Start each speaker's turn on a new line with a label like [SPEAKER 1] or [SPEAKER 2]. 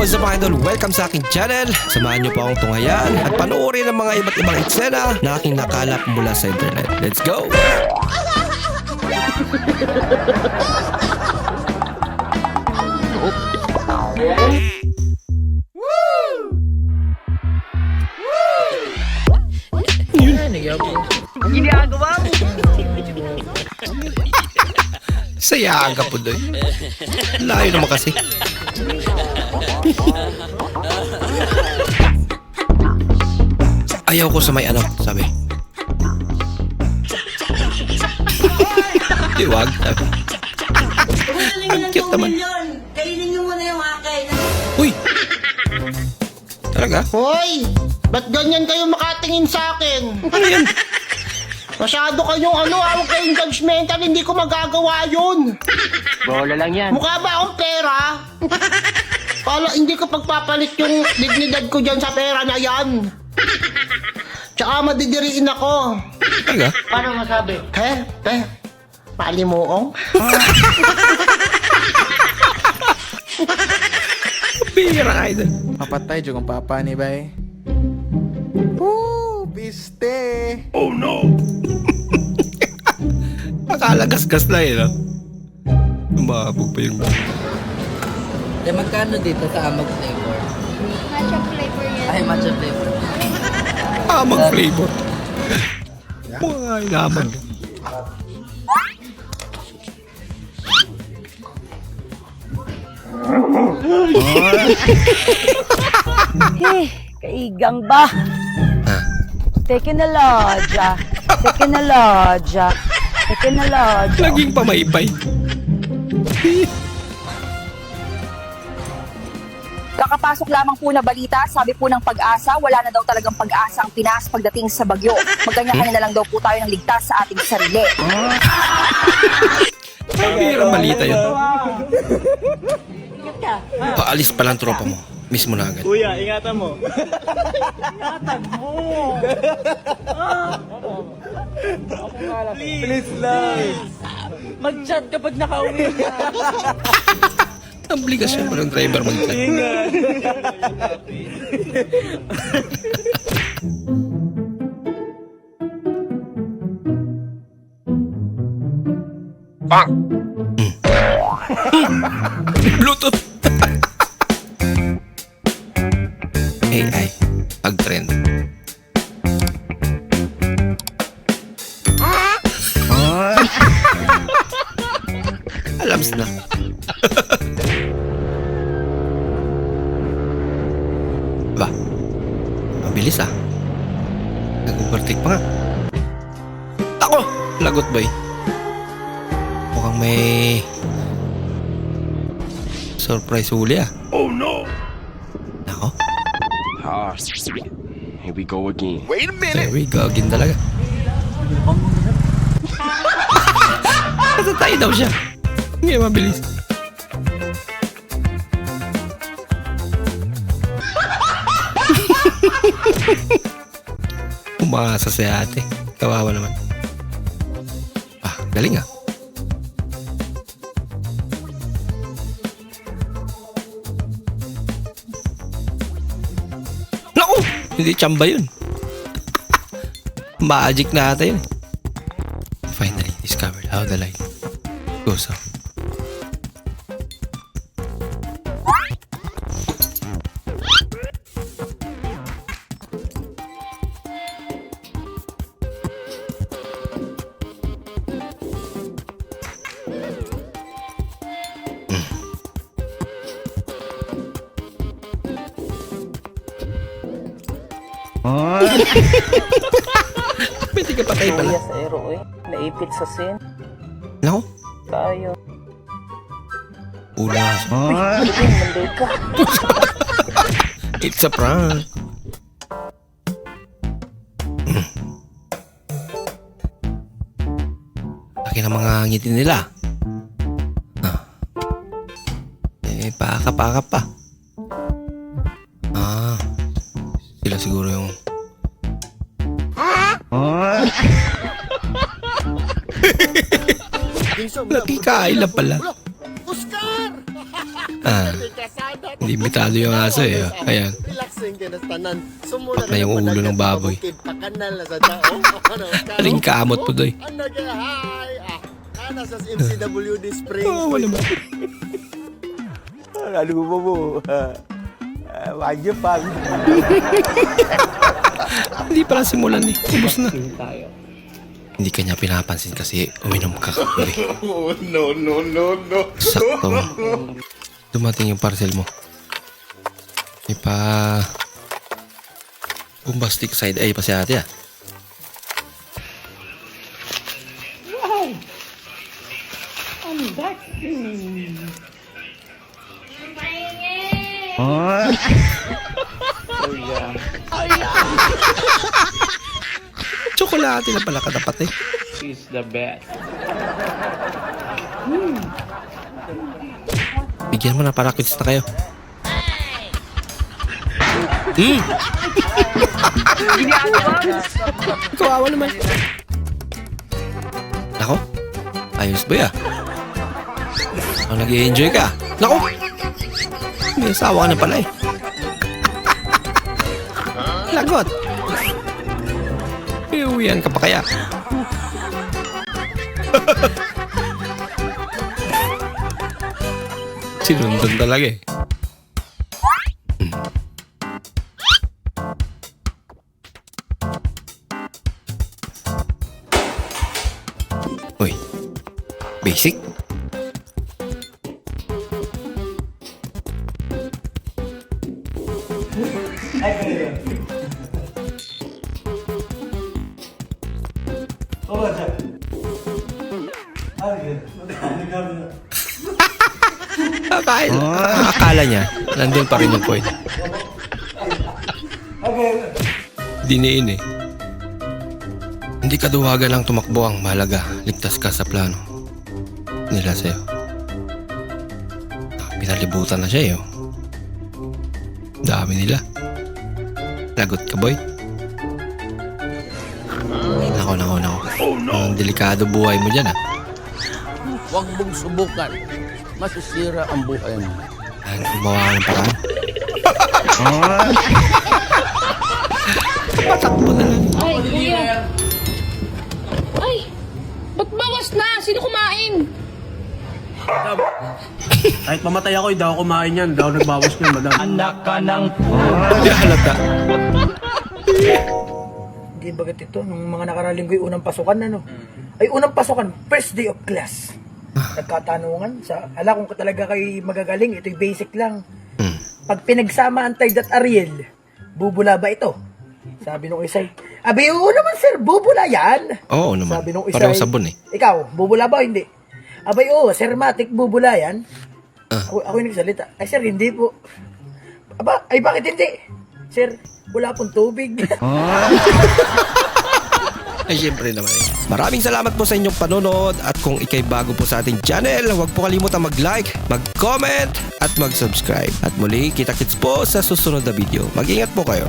[SPEAKER 1] what's up mga idol? Welcome sa aking channel. Samahan niyo po akong tunghayan at panoorin ang mga iba't ibang eksena na aking nakalap mula sa internet. Let's go!
[SPEAKER 2] Ang ginagawa mo?
[SPEAKER 1] Sayaga po doon. Layo naman kasi. Ayaw ko sa may ano, sabi. Diwag, sabi. Ang cute naman.
[SPEAKER 2] Kainin nyo muna yung akin.
[SPEAKER 1] Uy! Talaga?
[SPEAKER 3] Hoy! Ba't ganyan kayo makatingin sa akin?
[SPEAKER 1] Ano yan?
[SPEAKER 3] Masyado kayong huwag kayong judgmental, hindi ko magagawa yun.
[SPEAKER 2] Bola lang yan.
[SPEAKER 3] Mukha ba akong pera? Pala, hindi ko pagpapalit yung dignidad ko dyan sa pera na yan. Tsaka madidiriin ako.
[SPEAKER 1] Talaga?
[SPEAKER 3] Paano masabi? Palimuong?
[SPEAKER 1] Pira ka idol.
[SPEAKER 4] Mapatay dyan kung papa ni bay. Piste!
[SPEAKER 1] Oh no! Nakalagas-gas na yun, no? Umabog pa yung...
[SPEAKER 5] Eh, magkano dito sa amag flavor?
[SPEAKER 6] Matcha flavor yan.
[SPEAKER 5] Ay, matcha flavor.
[SPEAKER 1] Amag flavor. Mga inamag.
[SPEAKER 7] Kaigang ba?
[SPEAKER 1] Ha?
[SPEAKER 7] Teknolodya. Teknolodya. Teknolodya.
[SPEAKER 1] Laging pamaypay.
[SPEAKER 7] Kakapasok lamang po na balita, sabi po ng Pag-asa, wala na daw talagang pag-asa ang Pinas pagdating sa bagyo. Magkanya-kanya na lang daw po tayo ng ligtas sa ating sarili.
[SPEAKER 1] Pira balita yun. Paalis pa lang tropa mo. Mismo na agad.
[SPEAKER 2] Kuya, ingatan mo. Please lang. Mag-chat kapag nakauwi na.
[SPEAKER 1] Obligasyon pa ng driver mag-chat. Bang! Bluetooth! AI, pag-trend. Alams na. Ba? Mabilis ah. Nag-overtake pa nga. Ako! Lagot ba eh? Mukhang may surprise huli ah. Oh no! Ako?
[SPEAKER 8] Here we go again.
[SPEAKER 1] There we go again talaga. Natatay daw siya. Hindi mabilis. Umasa si ate. Kawawa naman. Ah, galing ah. Naku! Hindi tsamba yun. Magic na ata yun. Finally discovered how the light goes off. Pwede ka patay pala.
[SPEAKER 5] Kuya sa ero eh. Naipit sa sin.
[SPEAKER 1] Naku,
[SPEAKER 5] Tayo.
[SPEAKER 1] ulas.
[SPEAKER 5] Manday ka.
[SPEAKER 1] It's a prank. Laki ng mga ngiti nila. Ah. Eh, paaka pa. Ah. Sila siguro yung... Nakikain lang pala.
[SPEAKER 3] Oscar!
[SPEAKER 1] Ah. Limitado yung aso eh. Ayan. Pak na yung ulo ng baboy. Aling kamot po doy. Oh, wala ba? Hindi pala simulan eh. Ubus na. Hindi kanya pinapansin kasi uminom ka kagabi. No. Sakto. Dumating yung parcel mo. May pa... bombastic side eye pa si ate ah. Tsokolate na pala katapat eh.
[SPEAKER 2] She's the best.
[SPEAKER 1] Bigyan mo na para quits na kayo. Kawawa naman. Nako, ayos ba ya? Oh, nag-i-enjoy ka. Nako, may asawa ka na pala eh. Lagot. Iuwian ka pa kaya? Sinundan talaga eh. Uy, basic? Akala niya, nandun pa rin yung point. Diniin eh. Hindi kaduwagan lang tumakbo ang mahalaga. Ligtas ka sa plano nila sa'yo. Pinalibutan na siya eh. Oh. Dami nila. Lagot ka, boy. Nako. Ang delikado buhay mo dyan ah.
[SPEAKER 5] Huwag mong subukan. Masisira ang buhay mo.
[SPEAKER 1] Ay, gumawa ka ng paraan. Patakbo na lang.
[SPEAKER 6] Ay, kuya. Ay, ba't bawas na? Sino kumain?
[SPEAKER 8] Kahit mamatay ako, hindi ako kumain yan. Hindi ako nagbawas niyan, madam.
[SPEAKER 2] Anak ka ng...
[SPEAKER 1] Hindi halata.
[SPEAKER 9] Hindi bagat ito, nung mga nakaraling ko yung unang pasukan, ano? Ay, unang pasukan, first day of class. Nagkatanungan sa, ala kung talaga kayo magagaling, ito'y basic lang. Pag pinagsama ang Tide at Ariel, bubula ba ito? Sabi nung isay, abi, oo naman sir, bubula yan.
[SPEAKER 1] Oo naman.
[SPEAKER 9] Sabi nung
[SPEAKER 1] Parang
[SPEAKER 9] isay,
[SPEAKER 1] sabon eh.
[SPEAKER 9] ikaw, bubula ba o hindi? Abay, oo, sir Matic, bubula yan. Ako yung nagsalita. Ay sir, hindi po. Aba, ay bakit hindi? Sir, wala pong tubig.
[SPEAKER 1] Ay, syempre naman eh. Maraming salamat po sa inyong panonood at kung ikay bago po sa ating channel, huwag po kalimutan mag-like, mag-comment at mag-subscribe. At muli, kita-kits po sa susunod na video. Mag-ingat po kayo.